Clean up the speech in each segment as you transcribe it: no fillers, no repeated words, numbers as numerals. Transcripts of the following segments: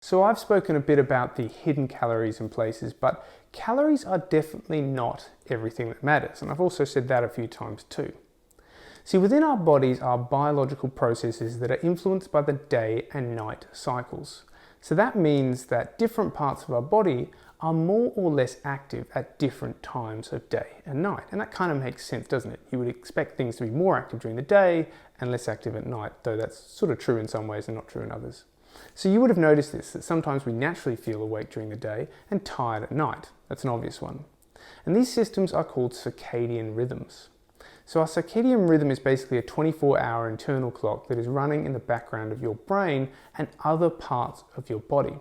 So I've spoken a bit about the hidden calories in places, but calories are definitely not everything that matters, and I've also said that a few times too. See, within our bodies are biological processes that are influenced by the day and night cycles. So that means that different parts of our body are more or less active at different times of day and night. And that kind of makes sense, doesn't it? You would expect things to be more active during the day and less active at night, though that's sort of true in some ways and not true in others. So you would have noticed this, that sometimes we naturally feel awake during the day and tired at night. That's an obvious one. And these systems are called circadian rhythms. So our circadian rhythm is basically a 24-hour internal clock that is running in the background of your brain and other parts of your body.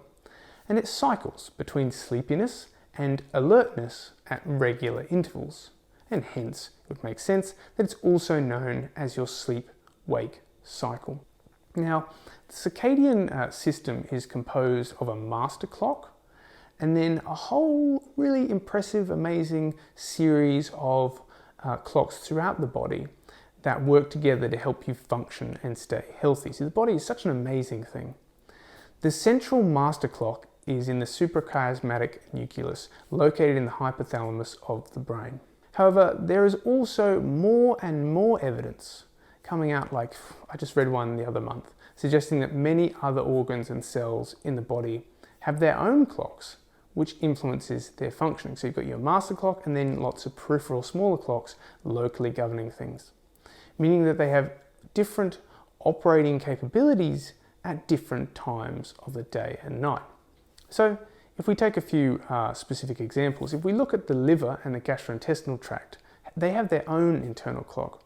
And it cycles between sleepiness and alertness at regular intervals. And hence, it would make sense that it's also known as your sleep-wake cycle. Now, the circadian system is composed of a master clock and then a whole really impressive, amazing series of clocks throughout the body that work together to help you function and stay healthy. So the body is such an amazing thing. The central master clock is in the suprachiasmatic nucleus, located in the hypothalamus of the brain. However, there is also more and more evidence coming out, like I just read one the other month, suggesting that many other organs and cells in the body have their own clocks, which influences their functioning. So you've got your master clock and then lots of peripheral smaller clocks locally governing things, meaning that they have different operating capabilities at different times of the day and night. So if we take a few specific examples, if we look at the liver and the gastrointestinal tract, they have their own internal clock.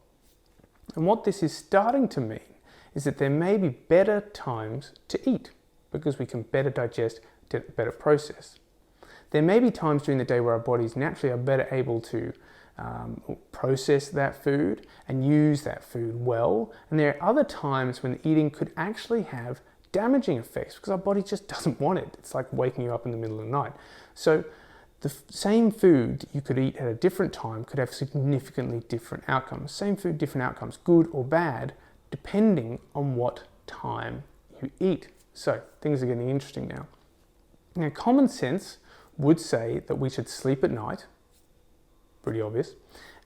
And what this is starting to mean is that there may be better times to eat because we can better digest, better process. There may be times during the day where our bodies naturally are better able to process that food and use that food well. And there are other times when the eating could actually have damaging effects because our body just doesn't want it. It's like waking you up in the middle of the night. So the same food you could eat at a different time could have significantly different outcomes. Same food, different outcomes, good or bad, depending on what time you eat. So things are getting interesting now. Now, common sense would say that we should sleep at night, pretty obvious,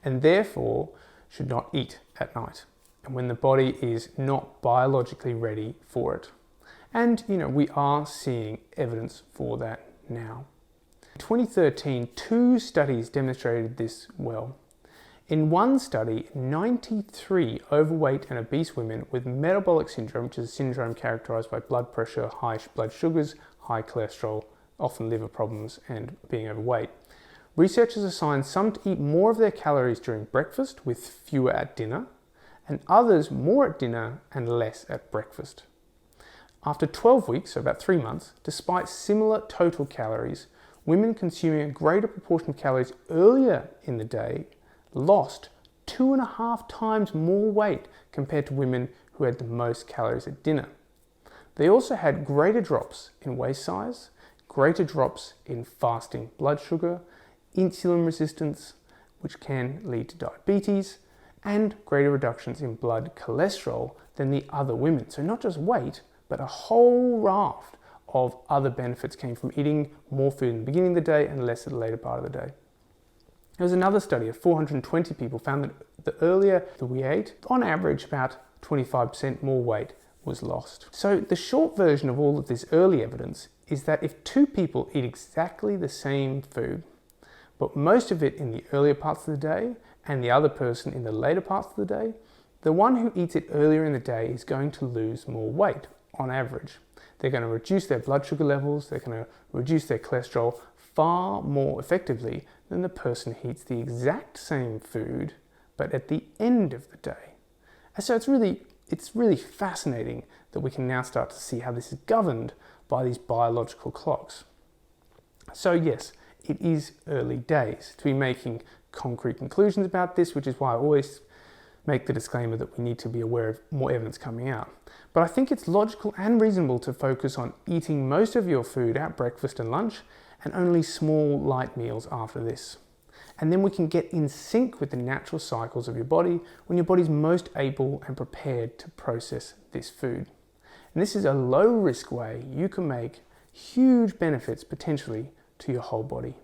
and therefore should not eat at night, and when the body is not biologically ready for it. And, we are seeing evidence for that now. In 2013, 2 studies demonstrated this well. In one study, 93 overweight and obese women with metabolic syndrome, which is a syndrome characterized by blood pressure, high blood sugars, high cholesterol, often liver problems, and being overweight. Researchers assigned some to eat more of their calories during breakfast with fewer at dinner, and others more at dinner and less at breakfast. After 12 weeks, so about 3 months, despite similar total calories, women consuming a greater proportion of calories earlier in the day lost 2.5 times more weight compared to women who had the most calories at dinner. They also had greater drops in waist size, greater drops in fasting blood sugar, insulin resistance, which can lead to diabetes, and greater reductions in blood cholesterol than the other women. So not just weight, but a whole raft of other benefits came from eating more food in the beginning of the day and less at the later part of the day. There was another study of 420 people found that the earlier that we ate, on average about 25% more weight was lost. So the short version of all of this early evidence is that if 2 people eat exactly the same food, but most of it in the earlier parts of the day and the other person in the later parts of the day, the one who eats it earlier in the day is going to lose more weight on average. They're going to reduce their blood sugar levels, they're going to reduce their cholesterol far more effectively than the person who eats the exact same food but at the end of the day. And so it's really fascinating that we can now start to see how this is governed by these biological clocks. So yes, it is early days to be making concrete conclusions about this, which is why I always make the disclaimer that we need to be aware of more evidence coming out. But I think it's logical and reasonable to focus on eating most of your food at breakfast and lunch and only small light meals after this. And then we can get in sync with the natural cycles of your body when your body's most able and prepared to process this food. And this is a low risk way you can make huge benefits potentially to your whole body.